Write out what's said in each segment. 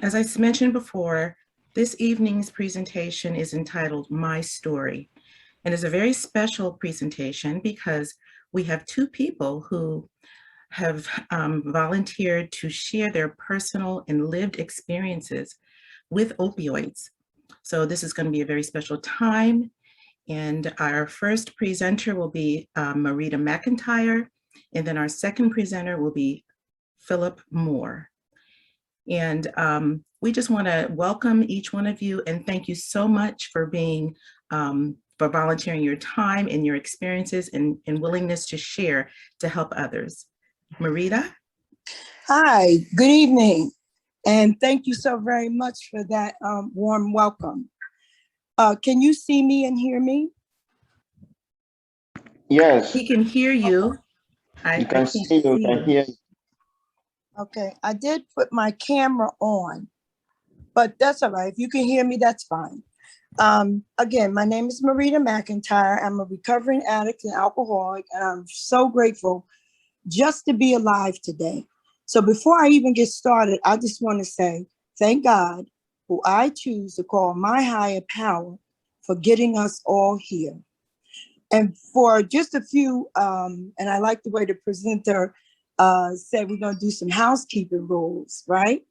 As I mentioned before, this evening's presentation is entitled My Story, and is a very special presentation because we have two people who have volunteered to share their personal and lived experiences with opioids. So this is going to be a very special time. And our first presenter will be Marita McIntyre, and then our second presenter will be Phillip Moore. And we just want to welcome each one of you and thank you so much for being, for volunteering your time and your experiences and willingness to share to help others. Marita? Hi, good evening. And thank you so very much for that warm welcome. Can you see me and hear me? Yes, We can hear you. I you can can't see, you can see. hear. Okay, I did put my camera on, but that's all right. If you can hear me, that's fine. Again, my name is Marita McIntyre. I'm a recovering addict and alcoholic, and I'm so grateful just to be alive today. So before I even get started, I just want to say, thank God, who I choose to call my higher power, for getting us all here. And for just a few, and I like the way the presenter said, we're going to do some housekeeping rules, right?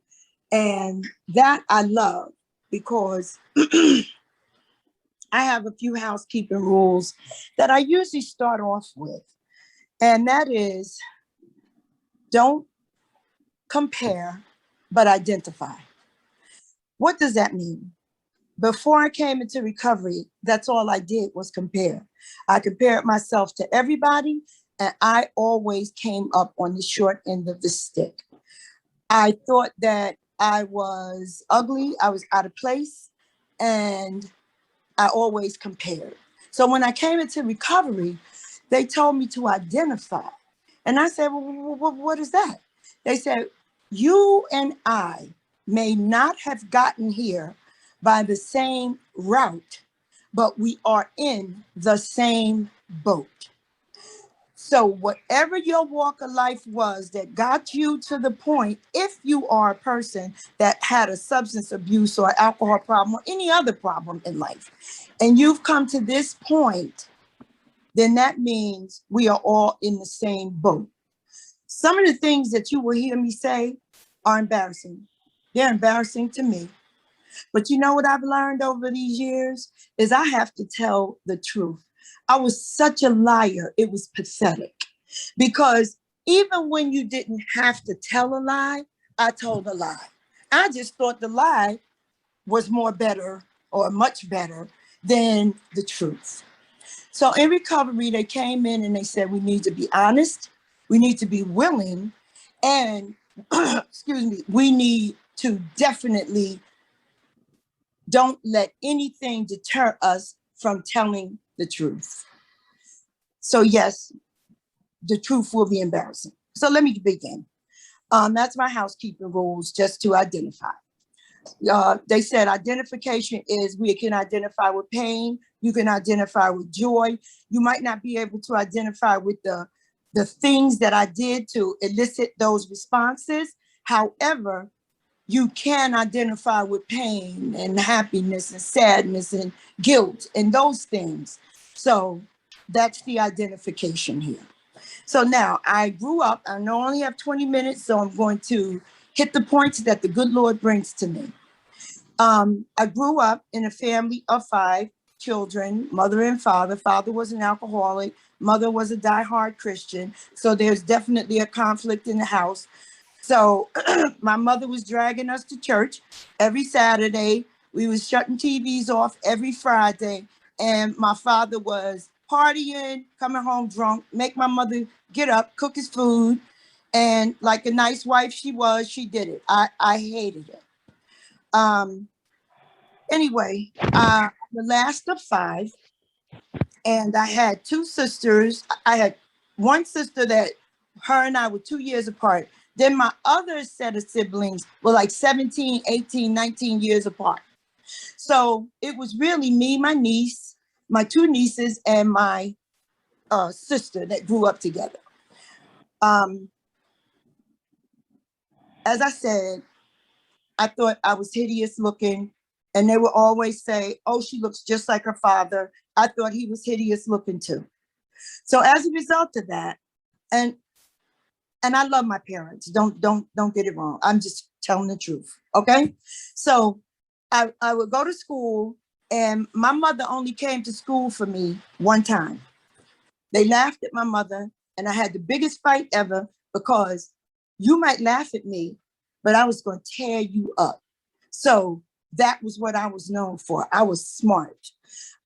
And that I love because I have a few housekeeping rules that I usually start off with. And that is, don't compare, but identify. What does that mean? Before I came into recovery, that's all I did was compare. I compared myself to everybody, and I always came up on the short end of the stick. I thought that I was ugly, I was out of place, and I always compared. So when I came into recovery, they told me to identify. And I said, well, what is that? They said, you and I may not have gotten here by the same route, but we are in the same boat. So whatever your walk of life was that got you to the point, if you are a person that had a substance abuse or alcohol problem or any other problem in life, and you've come to this point, then that means we are all in the same boat. Some of the things that you will hear me say are embarrassing. They're embarrassing to me. But you know what I've learned over these years is I have to tell the truth. I was such a liar. It was pathetic because even when you didn't have to tell a lie, I told a lie. I just thought the lie was more better or much better than the truth. So in recovery, they came in and they said, we need to be honest. We need to be willing. And excuse me, we need to definitely don't let anything deter us from telling the truth. So yes, the truth will be embarrassing. So let me begin. That's my housekeeping rules, just to identify. They said identification is we can identify with pain, you can identify with joy. You might not be able to identify with the things that I did to elicit those responses. However, you can identify with pain and happiness and sadness and guilt and those things. So that's the identification here. So now I grew up, I only have 20 minutes, so I'm going to hit the points that the good Lord brings to me. I grew up in a family of 5 children, mother and father. Father was an alcoholic, mother was a diehard Christian. So there's definitely a conflict in the house. So my mother was dragging us to church every Saturday. We was shutting TVs off every Friday. And my father was partying, coming home drunk, make my mother get up, cook his food. And like a nice wife she was, she did it. I hated it. Anyway, the last of 5, and I had 2 sisters. I had one sister that her and I were 2 years apart. Then my other set of siblings were like 17, 18, 19 years apart. So it was really me, my niece, my 2 nieces, and my sister that grew up together. As I said, I thought I was hideous looking. And they would always say, oh, she looks just like her father. I thought he was hideous looking too. So as a result of that, and I love my parents. Don't get it wrong. I'm just telling the truth. Okay. So I would go to school, and my mother only came to school for me one time. They laughed at my mother, and I had the biggest fight ever because you might laugh at me, but I was going to tear you up. So that was what I was known for. I was smart.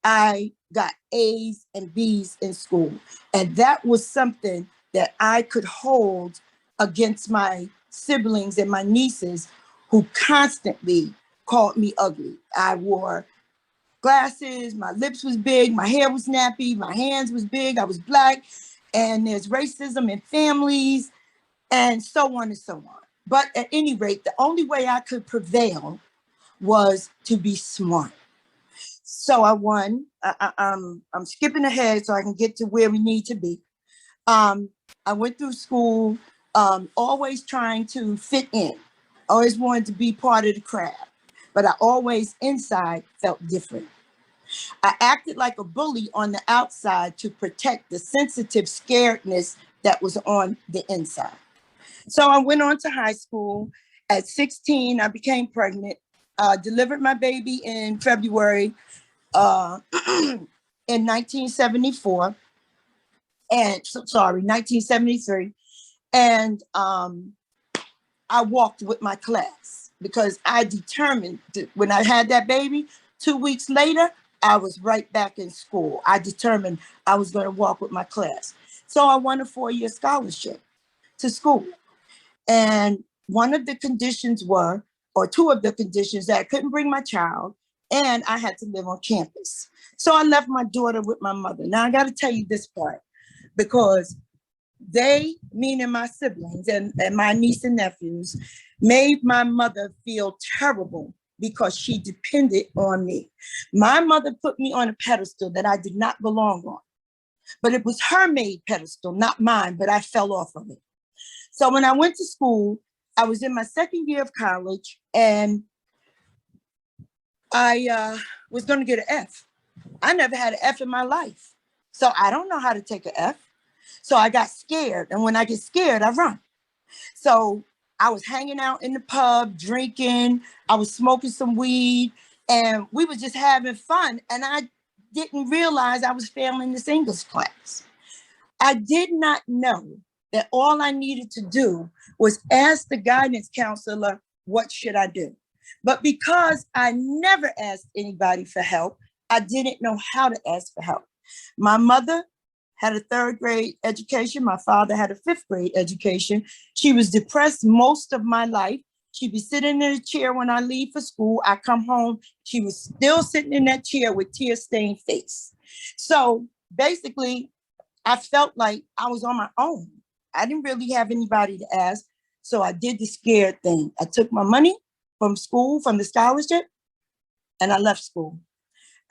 I got A's and B's in school. And that was something that I could hold against my siblings and my nieces who constantly called me ugly. I wore glasses, my lips was big, my hair was nappy, my hands was big, I was black, and there's racism in families, and so on and so on. But at any rate, the only way I could prevail was to be smart. So I won. I'm skipping ahead so I can get to where we need to be. I went through school, always trying to fit in, always wanted to be part of the crowd, but I always inside felt different. I acted like a bully on the outside to protect the sensitive scaredness that was on the inside. So I went on to high school. At 16, I became pregnant, delivered my baby in February in 1974, and sorry, 1973. And I walked with my class because I determined that when I had that baby, 2 weeks later, I was right back in school. I determined I was going to walk with my class. So I won a 4-year scholarship to school. And one of the conditions were, or two of the conditions, that I couldn't bring my child and I had to live on campus. So I left my daughter with my mother. Now I got to tell you this part, because they, meaning my siblings and my niece and nephews, made my mother feel terrible because she depended on me. My mother put me on a pedestal that I did not belong on, but it was her made pedestal, not mine, but I fell off of it. So when I went to school, I was in my second year of college, and I was going to get an F. I never had an F in my life. So I don't know how to take an F. So I got scared. And when I get scared, I run. So I was hanging out in the pub, drinking. I was smoking some weed, and we were just having fun. And I didn't realize I was failing this English class. I did not know that all I needed to do was ask the guidance counselor, what should I do? But because I never asked anybody for help, I didn't know how to ask for help. My mother had a 3rd grade education. My father had a 5th grade education. She was depressed most of my life. She'd be sitting in a chair when I leave for school. I come home, she was still sitting in that chair with tear-stained face. So basically, I felt like I was on my own. I didn't really have anybody to ask. So I did the scared thing. I took my money from school, from the scholarship, and I left school.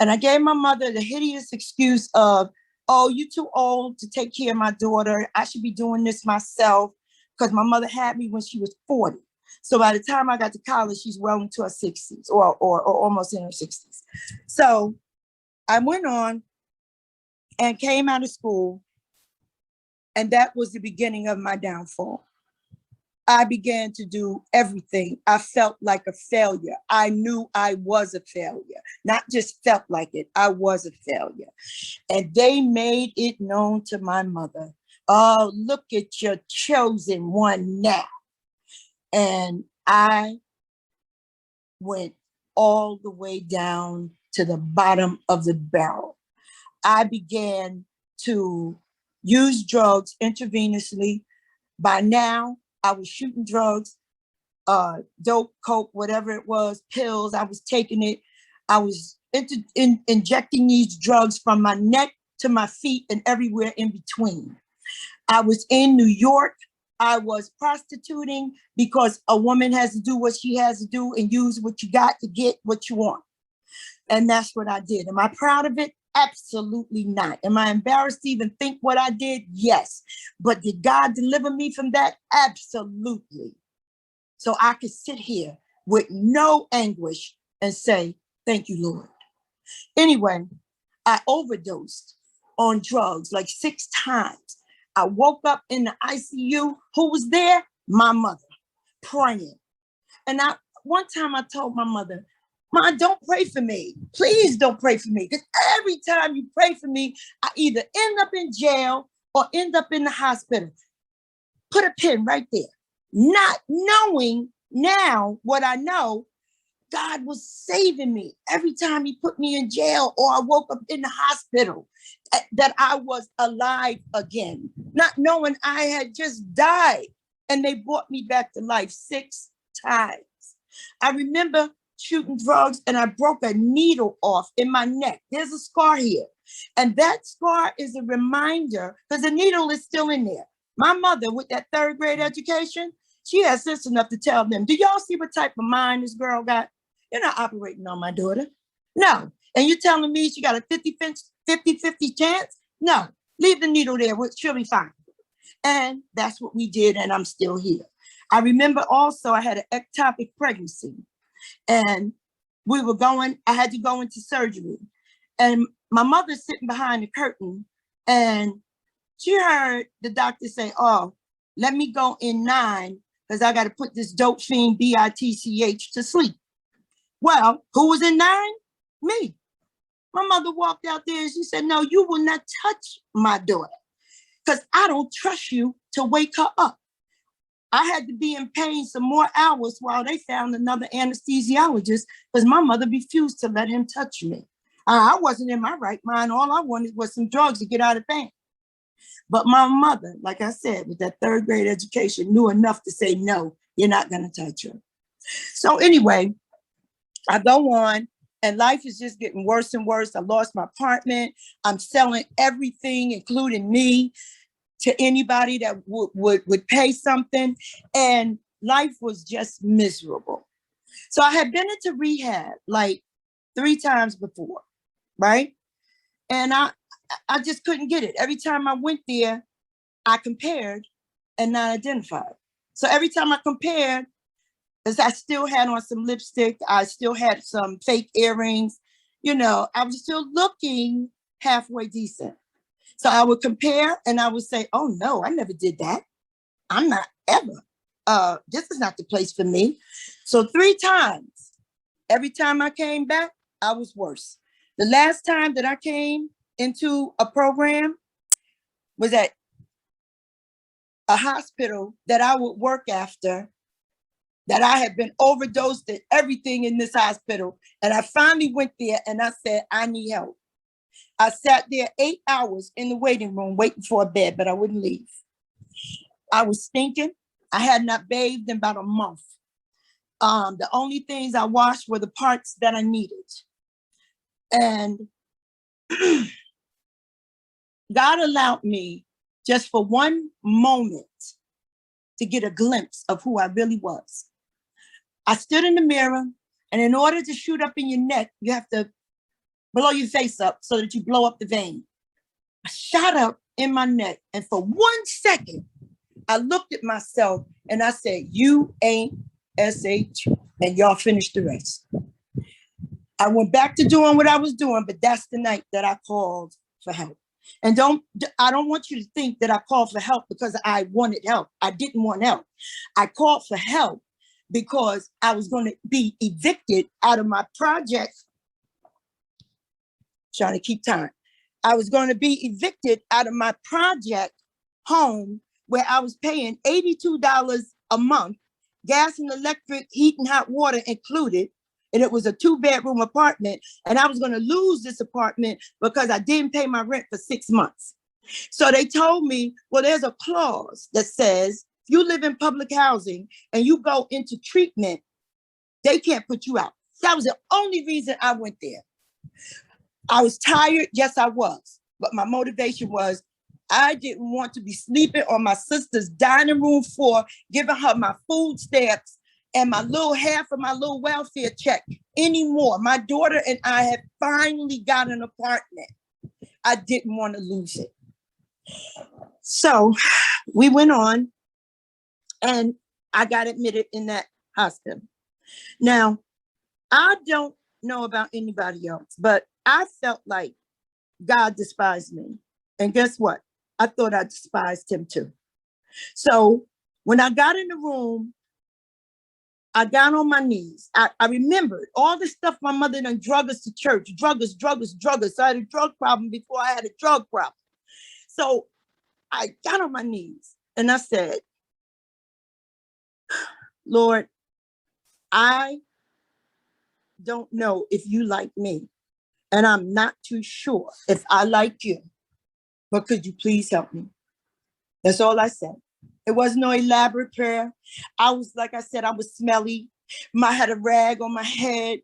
And I gave my mother the hideous excuse of, oh, you're too old to take care of my daughter. I should be doing this myself, because my mother had me when she was 40. So by the time I got to college, she's well into her 60s or almost in her 60s. So I went on and came out of school, and that was the beginning of my downfall. I began to do everything. I felt like a failure. I knew I was a failure, not just felt like it. I was a failure. And they made it known to my mother. Oh, look at your chosen one now. And I went all the way down to the bottom of the barrel. I began to use drugs intravenously. By now, I was shooting drugs, dope, coke, whatever it was, pills. I was taking it. I was injecting these drugs from my neck to my feet and everywhere in between. I was in New York. I was prostituting because a woman has to do what she has to do and use what you got to get what you want. And that's what I did. Am I proud of it? Absolutely not. Am I embarrassed to even think what I did? Yes. But did God deliver me from that? Absolutely. So I could sit here with no anguish and say, thank you, Lord. Anyway, I overdosed on drugs like 6 times. I woke up in the ICU. Who was there? My mother, praying. And one time I told my mother, "Ma, don't pray for me. Please don't pray for me. Because every time you pray for me, I either end up in jail or end up in the hospital." Put a pin right there. Not knowing now what I know, God was saving me every time he put me in jail or I woke up in the hospital, that I was alive again, not knowing I had just died, and they brought me back to life 6 times. I remember shooting drugs and I broke a needle off in my neck. There's a scar here. And that scar is a reminder, because the needle is still in there. My mother, with that 3rd grade education, she had sense enough to tell them, do y'all see what type of mind this girl got? You're not operating on my daughter. No. And you're telling me she got a 50-50 chance? No. Leave the needle there. She'll be fine. And that's what we did, and I'm still here. I remember also I had an ectopic pregnancy, and I had to go into surgery. And my mother's sitting behind the curtain, and she heard the doctor say, "Oh, let me go in 9 because I got to put this dope fiend BITCH to sleep." Well, who was in 9? Me. My mother walked out there and she said, "No, you will not touch my daughter because I don't trust you to wake her up." I had to be in pain some more hours while they found another anesthesiologist because my mother refused to let him touch me. I wasn't in my right mind. All I wanted was some drugs to get out of pain. But my mother, like I said, with that 3rd grade education, knew enough to say, no, you're not going to touch her. So anyway, I go on and life is just getting worse and worse. I lost my apartment. I'm selling everything, including me, to anybody that would pay something. And life was just miserable. So I had been into rehab like 3 times before, right? And I just couldn't get it. Every time I went there, I compared and not identified. So every time I compared, because I still had on some lipstick, I still had some fake earrings, I was still looking halfway decent. So I would compare and I would say, oh no, I never did that. I'm not ever. This is not the place for me. So 3 times, every time I came back, I was worse. The last time that I came into a program was at a hospital that I would work after, that I had been overdosed at everything in this hospital. And I finally went there and I said, I need help. I sat there 8 hours in the waiting room waiting for a bed, but I wouldn't leave. I was stinking. I had not bathed in about a month. The only things I washed were the parts that I needed. And God allowed me just for one moment to get a glimpse of who I really was. I stood in the mirror, and in order to shoot up in your neck, you have to blow your face up so that you blow up the vein. I shot up in my neck, and for 1 second, I looked at myself and I said, you ain't SH, and y'all finished the rest. I went back to doing what I was doing, but that's the night that I called for help. And I don't want you to think that I called for help because I wanted help. I didn't want help. I called for help because I was going to be evicted out of my project. Trying to keep time. I was going to be evicted out of my project home where I was paying $82 a month, gas and electric, heat and hot water included. And it was a 2-bedroom apartment. And I was going to lose this apartment because I didn't pay my rent for 6 months. So they told me, well, there's a clause that says you live in public housing and you go into treatment, they can't put you out. That was the only reason I went there. I was tired. Yes, I was. But my motivation was I didn't want to be sleeping on my sister's dining room floor, giving her my food stamps and my little half of my little welfare check anymore. My daughter and I had finally got an apartment. I didn't want to lose it. So we went on and I got admitted in that hospital. Now, I don't know about anybody else, but I felt like God despised me. And guess what? I thought I despised him too. So when I got in the room, I got on my knees. I remembered all the stuff my mother done drug us to church, drug us. So I had a drug problem before I had a drug problem. So I got on my knees and I said, Lord, I don't know if you like me, and I'm not too sure if I like you, but could you please help me? That's all I said. It was no elaborate prayer. I was, like I said, I was smelly. I had a rag on my head.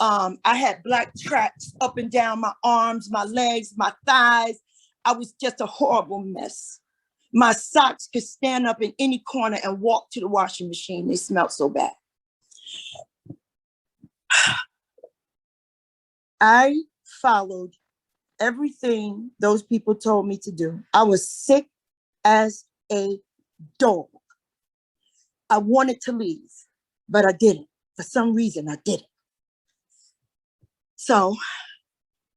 I had black tracks up and down my arms, my legs, my thighs. I was just a horrible mess. My socks could stand up in any corner and walk to the washing machine. They smelled so bad. I followed everything those people told me to do. I was sick as a dog. I wanted to leave, but I didn't. For some reason, I didn't. So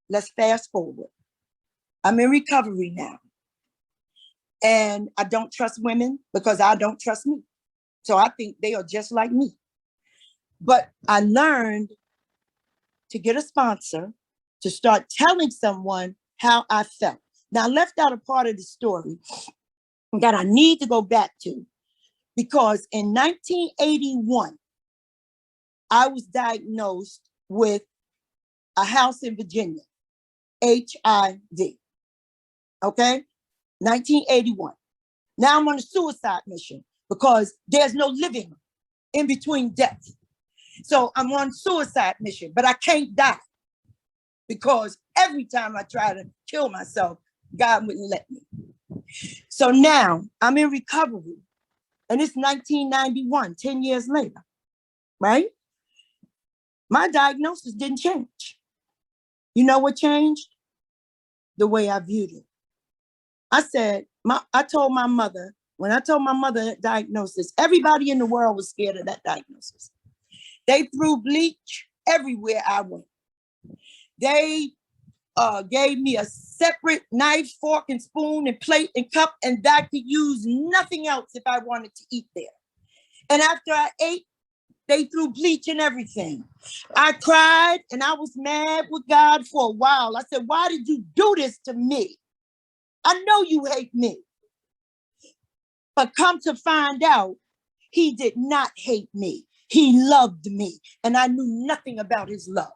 let's fast forward. I'm in recovery now. And I don't trust women because I don't trust me. So I think they are just like me. But I learned to get a sponsor, to start telling someone how I felt. Now, I left out a part of the story that I need to go back to, because in 1981, I was diagnosed with a house in Virginia, HIV. Okay? 1981. Now I'm on a suicide mission because there's no living in between death. So I'm on suicide mission, but I can't die because every time I try to kill myself, God wouldn't let me. So now I'm in recovery, and it's 1991, 10 years later, right? My diagnosis didn't change. You know what changed? The way I viewed it. I said, I told my mother, when I told my mother that diagnosis, everybody in the world was scared of that diagnosis. They threw bleach everywhere I went. They gave me a separate knife, fork, and spoon, and plate and cup, and I could use nothing else if I wanted to eat there. And after I ate, they threw bleach and everything. I cried and I was mad with God for a while. I said, why did you do this to me? I know you hate me. But come to find out, he did not hate me. He loved me, and I knew nothing about his love.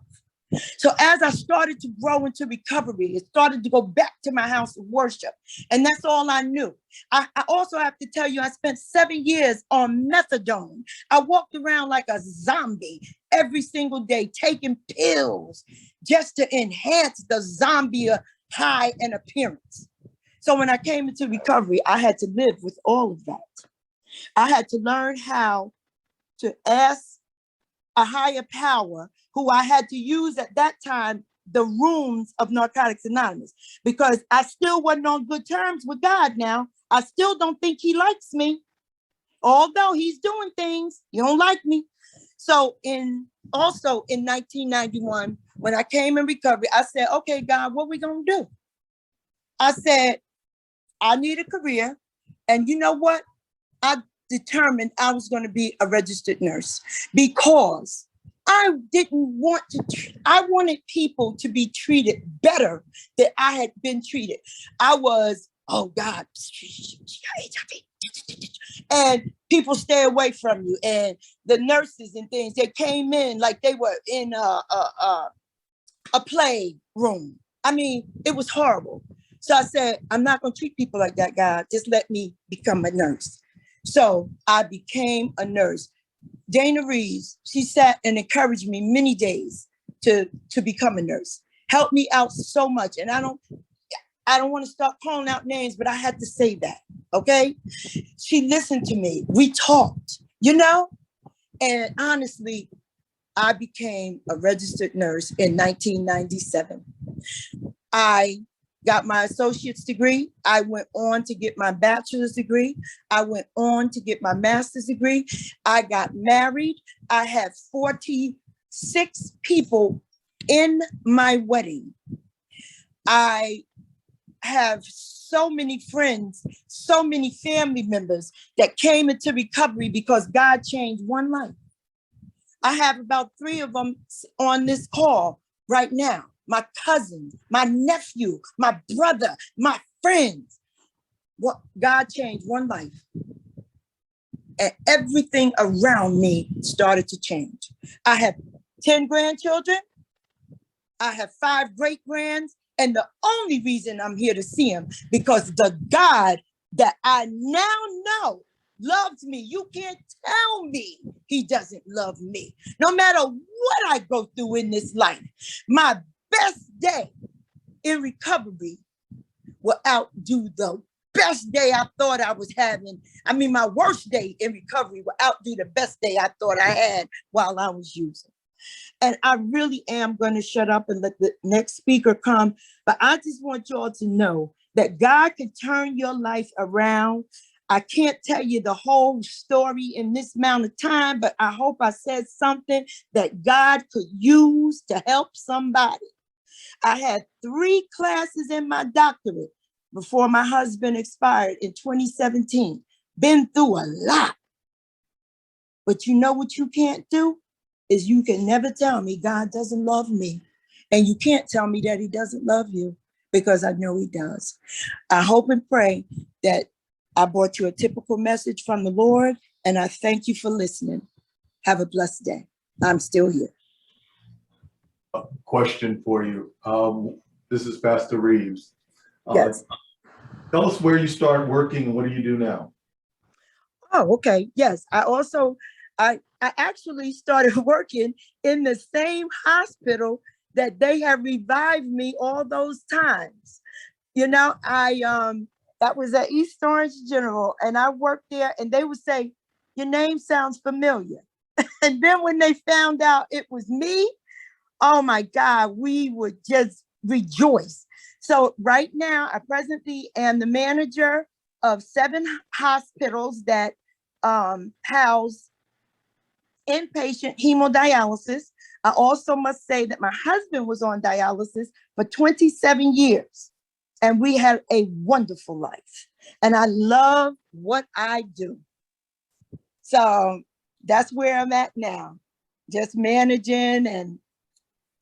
So as I started to grow into recovery, it started to go back to my house of worship. And that's all I knew. I also have to tell you, I spent 7 years on methadone. I walked around like a zombie every single day, taking pills just to enhance the zombie high and appearance. So when I came into recovery, I had to live with all of that. I had to learn how to ask a higher power, who I had to use at that time, the rooms of Narcotics Anonymous, because I still wasn't on good terms with God now. I still don't think he likes me. Although he's doing things, he don't like me. So also in 1991, when I came in recovery, I said, okay, God, what we gonna do? I said, I need a career. And you know what? I determined I was going to be a registered nurse because I didn't want to, I wanted people to be treated better than I had been treated. I was, oh God, and people stay away from you. And the nurses and things, they came in like they were in a play room. I mean, it was horrible. So I said, I'm not going to treat people like that, God. Just let me become a nurse. So I became a nurse. Dana Reeves, she sat and encouraged me many days to become a nurse. Helped me out so much. And I don't want to start calling out names, but I had to say that, okay? She listened to me. We talked, you know? And honestly, I became a registered nurse in 1997. I got my associate's degree. I went on to get my bachelor's degree. I went on to get my master's degree. I got married. I had 46 people in my wedding. I have so many friends, so many family members that came into recovery because God changed one life. I have about 3 of them on this call right now. My cousin, my nephew, my brother, my friends. What God changed one life. And everything around me started to change. I have 10 grandchildren. I have 5 great grands. And the only reason I'm here to see him, because the God that I now know loves me. You can't tell me he doesn't love me. No matter what I go through in this life, my best day in recovery will outdo the best day I thought I was having. I mean, my worst day in recovery will outdo the best day I thought I had while I was using. And I really am going to shut up and let the next speaker come. But I just want y'all to know that God can turn your life around. I can't tell you the whole story in this amount of time, but I hope I said something that God could use to help somebody. I had 3 classes in my doctorate before my husband expired in 2017. Been through a lot. But you know what you can't do? Is you can never tell me God doesn't love me. And you can't tell me that he doesn't love you, because I know he does. I hope and pray that I brought you a typical message from the Lord, and I thank you for listening. Have a blessed day. I'm still here. A question for you. This is Pastor Reeves. Yes. Tell us where you started working and what do you do now? Oh, okay. Yes. I actually started working in the same hospital that they have revived me all those times. You know, that was at East Orange General, and I worked there, and they would say, your name sounds familiar. And then when they found out it was me, oh my God, we would just rejoice. So right now, I presently am the manager of 7 hospitals that house inpatient hemodialysis. I also must say that my husband was on dialysis for 27 years, and we had a wonderful life. And I love what I do. So that's where I'm at now, just managing and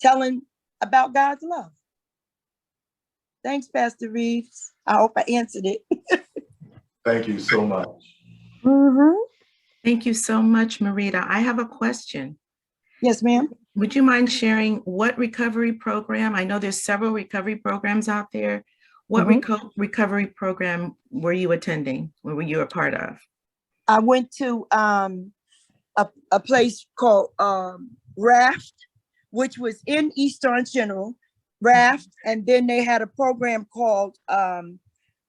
telling about God's love. Thanks, Pastor Reeves. I hope I answered it. Thank you so much. Mm-hmm. Thank you so much, Marita. I have a question. Yes, ma'am. Would you mind sharing what recovery program? I know there's several recovery programs out there. What recovery program were you attending? What were you a part of? I went to a place called Raft, which was in East Orange General, Raft. And then they had a program called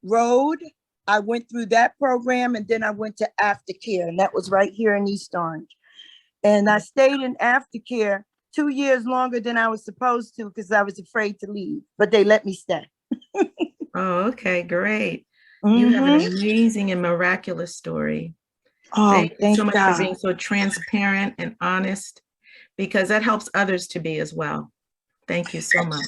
Road. I went through that program, and then I went to Aftercare, and that was right here in East Orange. And I stayed in Aftercare 2 years longer than I was supposed to because I was afraid to leave, but they let me stay. Oh, okay, great. You have an amazing and miraculous story. Oh, thank you so much God. for being so transparent and honest, because that helps others to be as well. Thank you so much.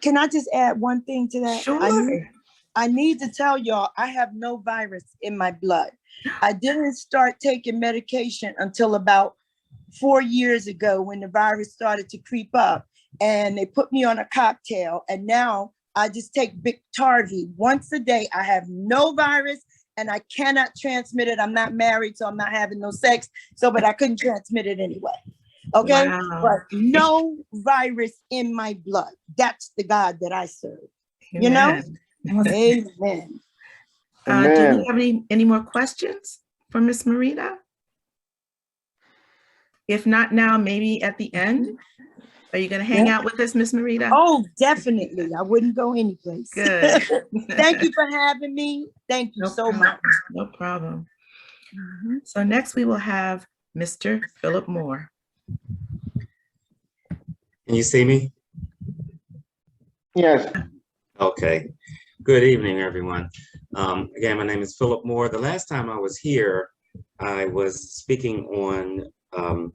Can I just add one thing to that? Sure. I need to tell y'all, I have no virus in my blood. I didn't start taking medication until about 4 years ago when the virus started to creep up, and they put me on a cocktail, and now I just take Biktarvy once a day. I have no virus and I cannot transmit it. I'm not married, so I'm not having no sex. but I couldn't transmit it anyway. Okay. Wow. But no virus in my blood. That's the God that I serve. Amen. You know? Amen. Do we have any more questions for Miss Marita? If not now, maybe at the end. Are you going to hang out with us, Miss Marita? Oh, definitely. I wouldn't go anyplace. Good. Thank you for having me. Thank you so much. No problem. So next we will have Mr. Phillip Moore. Can you see me? Yes. Okay. Good evening, everyone. Again, my name is Phillip Moore. The last time I was here, I was speaking on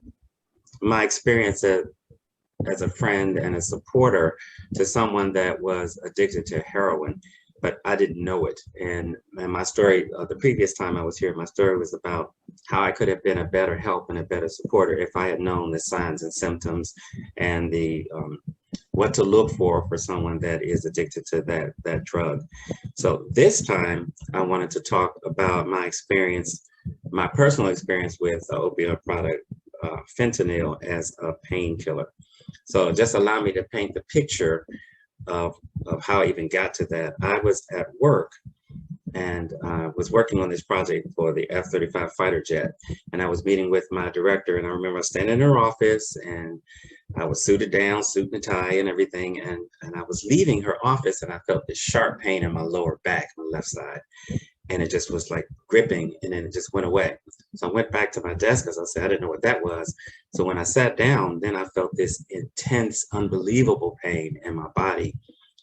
my experience as a friend and a supporter to someone that was addicted to heroin, but I didn't know it. And my story, the previous time I was here, my story was about how I could have been a better help and a better supporter if I had known the signs and symptoms and the what to look for someone that is addicted to that drug. So this time I wanted to talk about my experience, my personal experience with the opioid product, fentanyl as a painkiller. So just allow me to paint the picture of how I even got to that. I was at work and was working on this project for the F-35 fighter jet. And I was meeting with my director, and I remember standing in her office, and I was suited down, suit and tie and everything. And I was leaving her office, and I felt this sharp pain in my lower back, my left side. And it just was like gripping, and then it just went away. So I went back to my desk, as I said, I didn't know what that was. So when I sat down, then I felt this intense, unbelievable pain in my body,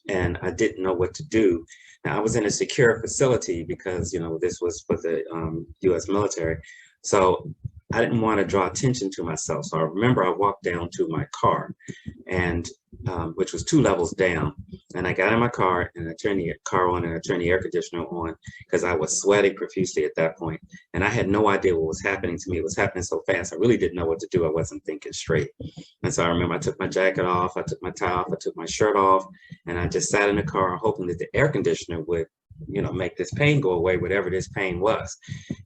and I didn't know what to do. Now, I was in a secure facility because, you know, this was for the US military. So I didn't want to draw attention to myself. So I remember I walked down to my car, and which was 2 levels down. And I got in my car and I turned the car on and I turned the air conditioner on because I was sweating profusely at that point. And I had no idea what was happening to me. It was happening so fast. I really didn't know what to do. I wasn't thinking straight. And so I remember I took my jacket off, I took my tie off, I took my shirt off, and I just sat in the car hoping that the air conditioner would, you know, make this pain go away, whatever this pain was.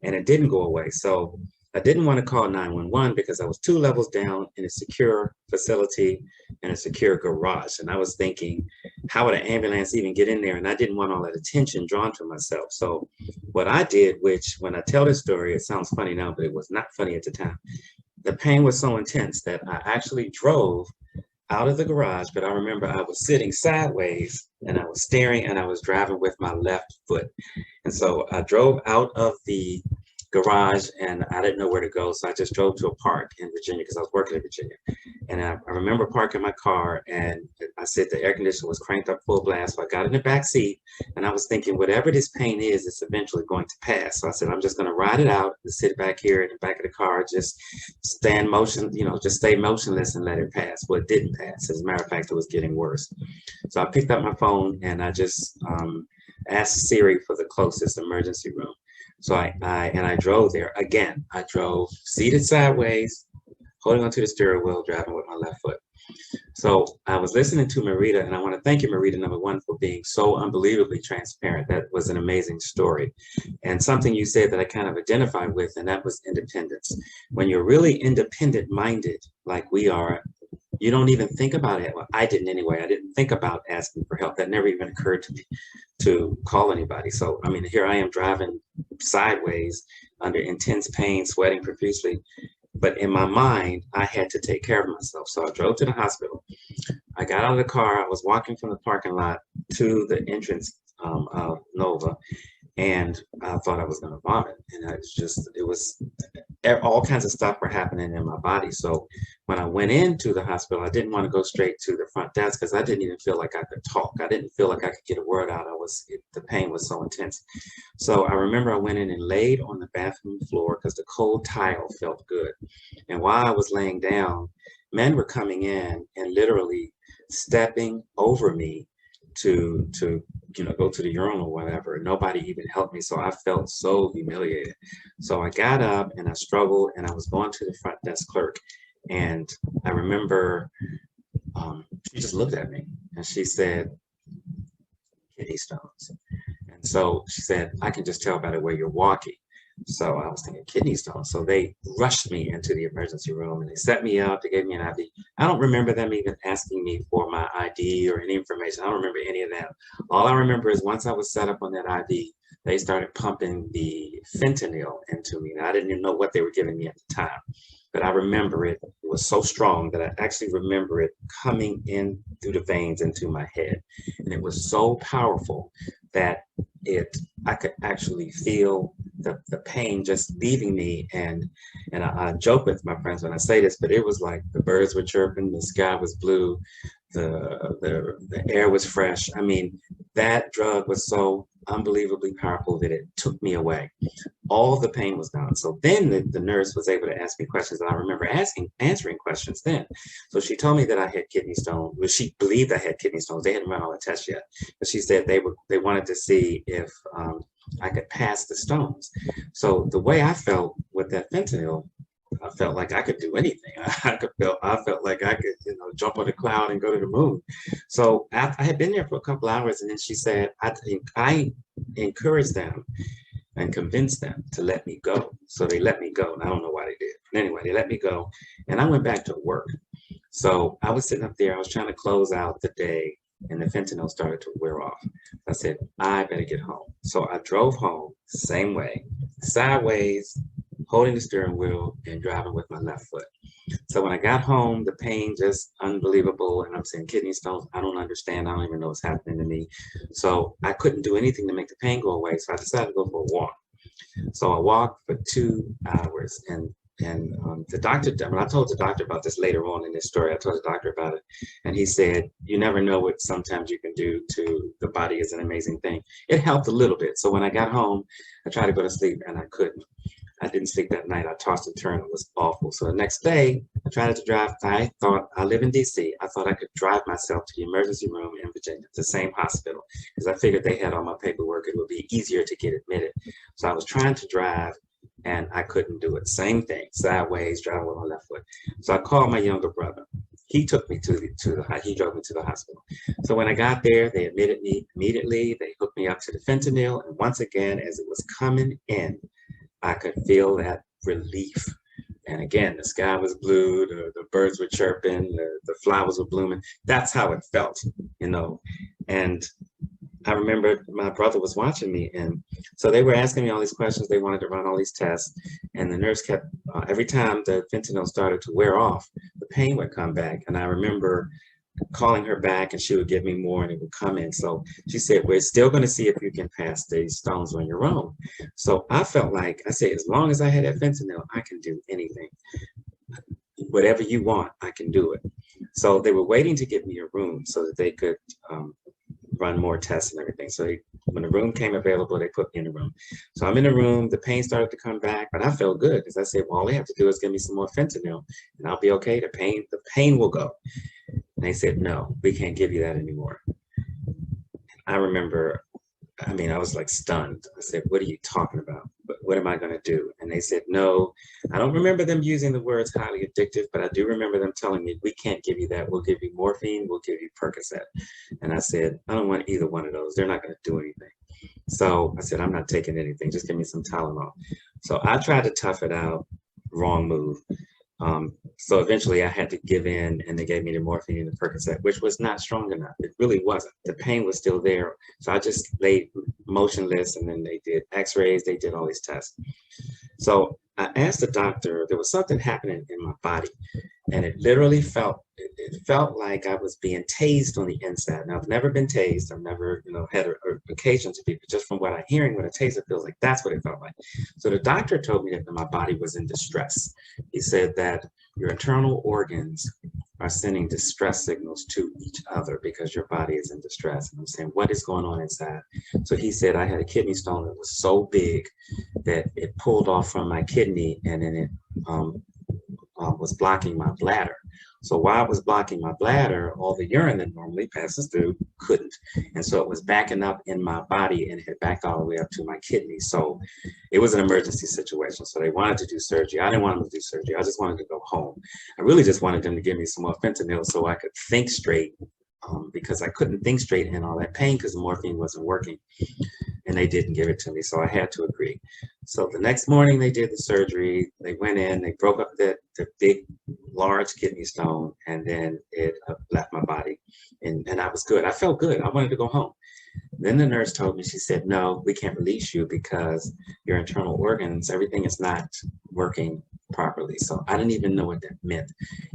And it didn't go away. So I didn't want to call 911 because I was 2 levels down in a secure facility in a secure garage. And I was thinking, how would an ambulance even get in there? And I didn't want all that attention drawn to myself. So what I did, which when I tell this story, it sounds funny now, but it was not funny at the time. The pain was so intense that I actually drove out of the garage, but I remember I was sitting sideways and I was staring and I was driving with my left foot. And so I drove out of the garage and I didn't know where to go. So I just drove to a park in Virginia because I was working in Virginia. And I remember parking my car and I said the air conditioner was cranked up full blast. So I got in the back seat and I was thinking, whatever this pain is, it's eventually going to pass. So I said, I'm just going to ride it out and sit back here in the back of the car, just stand motion, you know, just stay motionless and let it pass. Well, it didn't pass. As a matter of fact, it was getting worse. So I picked up my phone and I just asked Siri for the closest emergency room. So I drove there. Again, I drove seated sideways, holding onto the steering wheel, driving with my left foot. So I was listening to Marita, and I want to thank you, Marita, number one, for being so unbelievably transparent. That was an amazing story. And something you said that I kind of identified with, and that was independence. When you're really independent minded, like we are, you don't even think about it. Well, I didn't anyway. I didn't think about asking for help. That never even occurred to me to call anybody. So, I mean, here I am driving sideways under intense pain, sweating profusely. But in my mind, I had to take care of myself. So I drove to the hospital. I got out of the car. I was walking from the parking lot to the entrance of Nova. And I thought I was going to vomit. And it was all kinds of stuff were happening in my body. So when I went into the hospital, I didn't want to go straight to the front desk because I didn't even feel like I could talk. I didn't feel like I could get a word out. The pain was so intense. So I remember I went in and laid on the bathroom floor because the cold tile felt good. And while I was laying down, men were coming in and literally stepping over me to go to the urinal or whatever. Nobody even helped me. So I felt so humiliated. So I got up and I struggled and I was going to the front desk clerk. And I remember she just looked at me and she said, kidney stones. And so she said, I can just tell by the way you're walking. So I was thinking kidney stones. So they rushed me into the emergency room and they set me up. They gave me an IV. I don't remember them even asking me for my ID or any information. I don't remember any of that. All I remember is once I was set up on that IV, they started pumping the fentanyl into me. And I didn't even know what they were giving me at the time. But I remember it. It was so strong that I actually remember it coming in through the veins into my head. And it was so powerful that I could actually feel the pain just leaving me. And I joke with my friends when I say this, but it was like the birds were chirping, the sky was blue, the air was fresh. I mean, that drug was so unbelievably powerful that it took me away. All the pain was gone. So then the nurse was able to ask me questions, and I remember answering questions then. So she told me that I had kidney stones. Well, she believed I had kidney stones. They hadn't run all the tests yet, but she said they wanted to see if I could pass the stones. So the way I felt with that fentanyl, I felt like I could do anything. I felt like I could, jump on a cloud and go to the moon. So I had been there for a couple hours, and then she said, I encouraged them and convinced them to let me go. So they let me go. And I don't know why they did. But anyway, they let me go. And I went back to work. So I was sitting up there, I was trying to close out the day, and the fentanyl started to wear off. I said, I better get home. So I drove home, same way, sideways, holding the steering wheel and driving with my left foot. So when I got home, the pain just unbelievable. And I'm saying kidney stones, I don't understand. I don't even know what's happening to me. So I couldn't do anything to make the pain go away. So I decided to go for a walk. So I walked for 2 hours, and the doctor, when I told the doctor about this later on in this story, I told the doctor about it, and he said, you never know what sometimes you can do to the body. Is an amazing thing. It helped a little bit. So when I got home, I tried to go to sleep and I couldn't. I didn't sleep that night. I tossed and turned. It was awful. So the next day, I tried to drive. I thought, I live in DC. I thought I could drive myself to the emergency room in Virginia, the same hospital, because I figured they had all my paperwork. It would be easier to get admitted. So I was trying to drive, and I couldn't do it. Same thing, sideways, driving with my left foot. So I called my younger brother. He took me he drove me to the hospital. So when I got there, they admitted me immediately. They hooked me up to the fentanyl. And once again, as it was coming in, I could feel that relief. And again, the sky was blue, the birds were chirping, the flowers were blooming. That's how it felt, And I remember my brother was watching me, and so they were asking me all these questions. They wanted to run all these tests, and the nurse kept, every time the fentanyl started to wear off, the pain would come back. And I remember calling her back, and she would give me more, and it would come in. So she said, we're still going to see if you can pass these stones on your own. So I felt like, I said, as long as I had that fentanyl, I can do anything. Whatever you want, I can do it. So they were waiting to give me a room so that they could run more tests and everything. So when the room came available, they put me in the room. So I'm in the room, the pain started to come back, but I felt good because I said, well, all they have to do is give me some more fentanyl and I'll be okay. The pain will go. And they said, no, we can't give you that anymore. I remember, I was like stunned. I said, what are you talking about? What am I going to do? And they said, no, I don't remember them using the words highly addictive, but I do remember them telling me, we can't give you that. We'll give you morphine. We'll give you Percocet. And I said, I don't want either one of those. They're not going to do anything. So I said, I'm not taking anything. Just give me some Tylenol. So I tried to tough it out. Wrong move. So eventually I had to give in, and they gave me the morphine and the Percocet, which was not strong enough. It really wasn't. The pain was still there. So I just laid motionless, and then they did x-rays, they did all these tests. So I asked the doctor, there was something happening in my body, and it literally it felt like I was being tased on the inside. Now, I've never been tased. I've never, had an occasion to be, but just from what I'm hearing, what a taser feels like, that's what it felt like. So the doctor told me that my body was in distress. He said that your internal organs are sending distress signals to each other because your body is in distress. And I'm saying, what is going on inside? So he said I had a kidney stone that was so big that it pulled off from my kidney, and then it was blocking my bladder. So while it was blocking my bladder, all the urine that normally passes through couldn't. And so it was backing up in my body, and it had backed all the way up to my kidney. So it was an emergency situation. So they wanted to do surgery. I didn't want them to do surgery. I just wanted to go home. I really just wanted them to give me some more fentanyl so I could think straight, because I couldn't think straight in all that pain because the morphine wasn't working, and they didn't give it to me. So I had to agree. So the next morning they did the surgery. They went in, they broke up the big, large kidney stone, and then it left my body, and I was good. I felt good. I wanted to go home. Then the nurse told me, she said, no, we can't release you because your internal organs, everything is not working properly. So I didn't even know what that meant.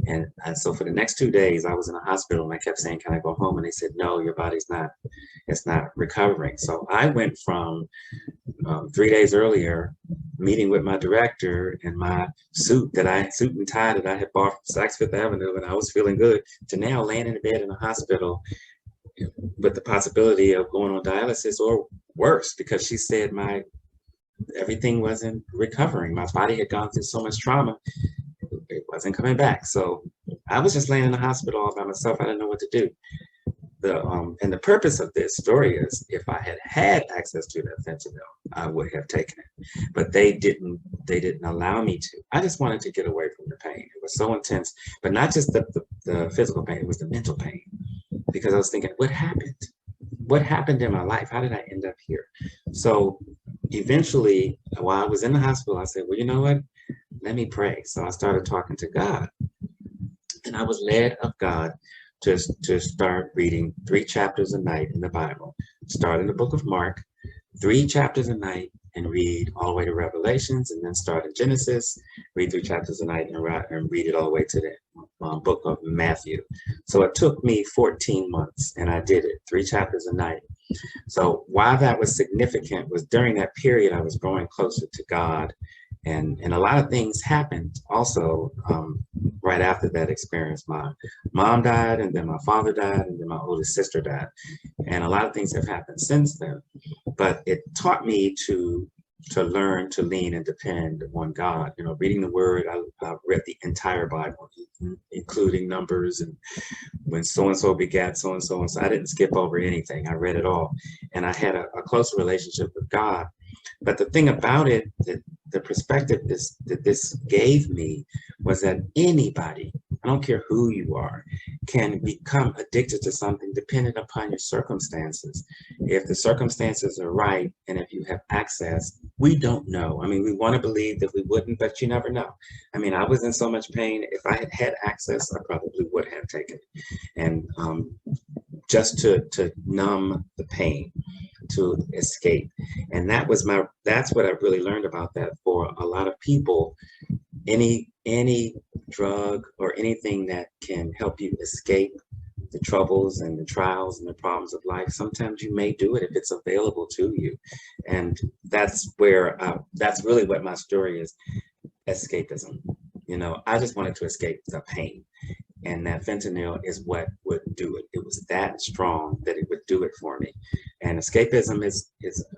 And so for the next 2 days, I was in a hospital, and I kept saying, can I go home? And they said, no, your body's it's not recovering. So I went from 3 days earlier meeting with my director in my suit and tie that I had bought from Saks Fifth Avenue, and I was feeling good, to now laying in bed in a hospital with the possibility of going on dialysis or worse, because she said everything wasn't recovering. My body had gone through so much trauma, it wasn't coming back. So I was just laying in the hospital all by myself. I didn't know what to do. And the purpose of this story is, if I had had access to that fentanyl, I would have taken it, but they didn't allow me to. I just wanted to get away from the pain. It was so intense, but not just the physical pain, it was the mental pain, because I was thinking, what happened? What happened in my life? How did I end up here? So eventually, while I was in the hospital, I said, well, you know what? Let me pray. So I started talking to God, and I was led of God to start reading 3 chapters a night in the Bible. Start in the book of Mark, 3 chapters a night, and read all the way to Revelations, and then start in Genesis, read 3 chapters a night, and read it all the way to the book of Matthew. So it took me 14 months, and I did it, 3 chapters a night. So why that was significant was, during that period, I was growing closer to God, and a lot of things happened also right after that experience. My mom died, and then my father died, and then my oldest sister died. And a lot of things have happened since then. But it taught me to learn to lean and depend on God. You know, reading the Word, I read the entire Bible, including Numbers, and when so-and-so begat so-and-so. And so I didn't skip over anything. I read it all. And I had a close relationship with God. But the thing about it, the perspective that this gave me, was that anybody, I don't care who you are, can become addicted to something dependent upon your circumstances. If the circumstances are right, and if you have access, we don't know. I mean, we want to believe that we wouldn't, but you never know. I mean, I was in so much pain. If I had had access, I probably would have taken it. And just to numb the pain, to escape. And that's what I really learned about that. For a lot of people, any drug or anything that can help you escape the troubles and the trials and the problems of life, sometimes you may do it if it's available to you. And that's really what my story is, escapism. You know, I just wanted to escape the pain. And that fentanyl is what would do it. It was that strong that it would do it for me. And escapism is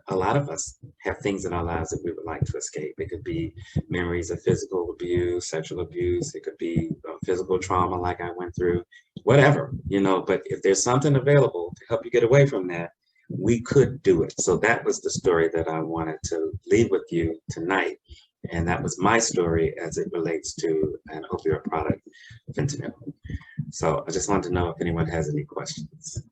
a lot of us have things in our lives that we would like to escape. It could be memories of physical abuse, sexual abuse. It could be physical trauma like I went through, whatever, you know. But if there's something available to help you get away from that, we could do it. So that was the story that I wanted to leave with you tonight. And that was my story as it relates to an opioid product, fentanyl. So I just wanted to know if anyone has any questions.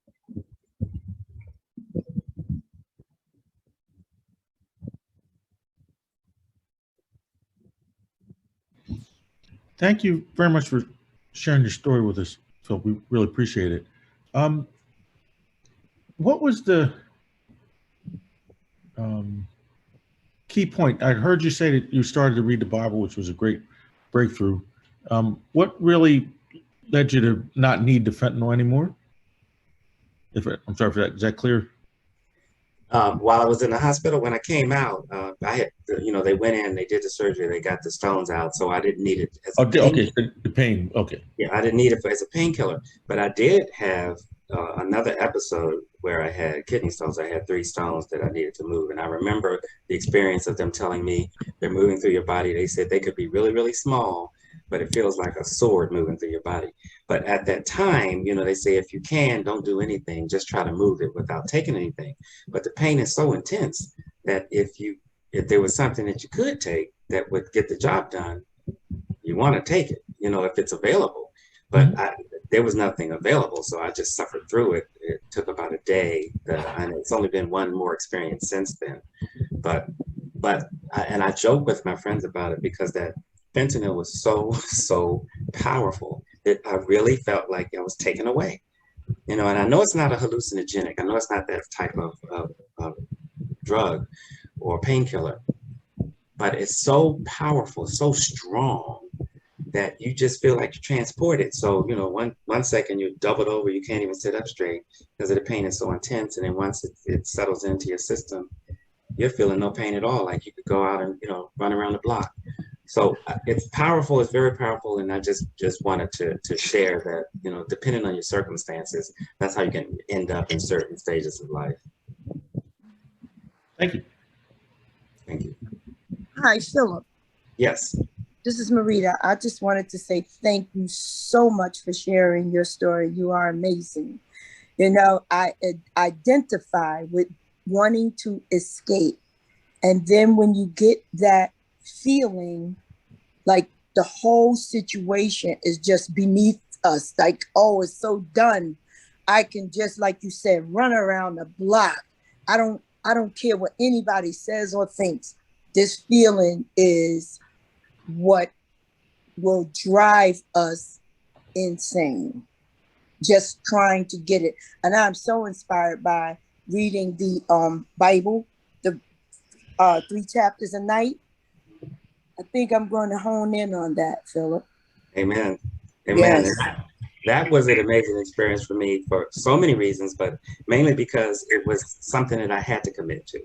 Thank you very much for sharing your story with us, Phil. We really appreciate it. What was the key point? I heard you say that you started to read the Bible, which was a great breakthrough. What really led you to not need the fentanyl anymore? I'm sorry for that. Is that clear? While I was in the hospital, when I came out, I had, they went in, they did the surgery, they got the stones out, so I didn't need it as a okay, the pain, okay. Yeah, I didn't need it as a painkiller, but I did have another episode where I had kidney stones. I had 3 stones that I needed to move, and I remember the experience of them telling me they're moving through your body. They said they could be really, really small, but it feels like a sword moving through your body. But at that time, they say if you can, don't do anything, just try to move it without taking anything. But the pain is so intense that if there was something that you could take that would get the job done, you want to take it, if it's available. But there was nothing available, so I just suffered through it. It took about a day, and it's only been one more experience since then. But I joke with my friends about it because that fentanyl was so powerful that I really felt like I was taken away. And I know it's not a hallucinogenic. I know it's not that type of drug or painkiller, but it's so powerful, so strong that you just feel like you're transported. So, one second you're doubled over, you can't even sit up straight because the pain is so intense. And then once it settles into your system, you're feeling no pain at all. Like you could go out and, run around the block. So it's powerful. It's very powerful. And I just wanted to share that, depending on your circumstances, that's how you can end up in certain stages of life. Thank you. Thank you. Hi, Phillip. Yes. This is Marita. I just wanted to say thank you so much for sharing your story. You are amazing. I identify with wanting to escape. And then when you get that feeling like the whole situation is just beneath us, like, oh, it's so done. I can just, like you said, run around the block. I don't care what anybody says or thinks. This feeling is what will drive us insane, just trying to get it. And I'm so inspired by reading the Bible, the 3 chapters a night. I think I'm going to hone in on that, Phillip. Amen. Amen. Yes. That was an amazing experience for me for so many reasons, but mainly because it was something that I had to commit to.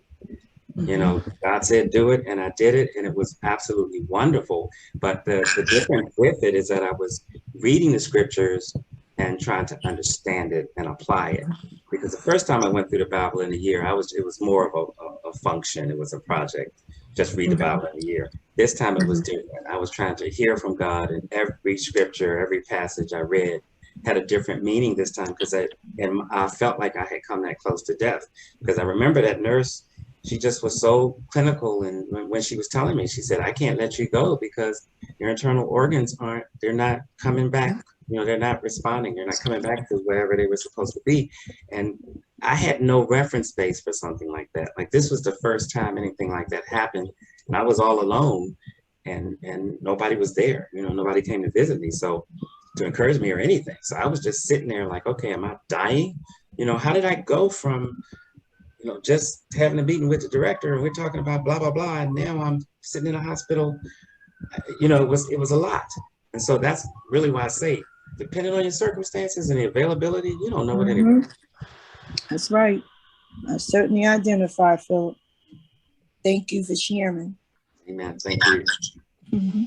God said do it, and I did it, and it was absolutely wonderful. But the difference with it is that I was reading the scriptures and trying to understand it and apply it. Because the first time I went through the Bible in a year, it was more of a function. It was a project. Just read the Bible in a year. This time it was different. I was trying to hear from God, and every scripture, every passage I read had a different meaning this time, because I felt like I had come that close to death. Because I remember that nurse, she just was so clinical. And when she was telling me, she said, I can't let you go because your internal organs they're not coming back. They're not responding. They're not coming back to wherever they were supposed to be. And I had no reference base for something like that. Like, this was the first time anything like that happened. And I was all alone, and nobody was there. Nobody came to visit me. So to encourage me or anything. So I was just sitting there like, okay, am I dying? How did I go from, just having a meeting with the director and we're talking about blah, blah, blah. And now I'm sitting in a hospital. It was a lot. And so that's really why I say, depending on your circumstances and the availability, you don't know it anyway. That's right. I certainly identify, Phillip. Thank you for sharing. Amen. Thank you.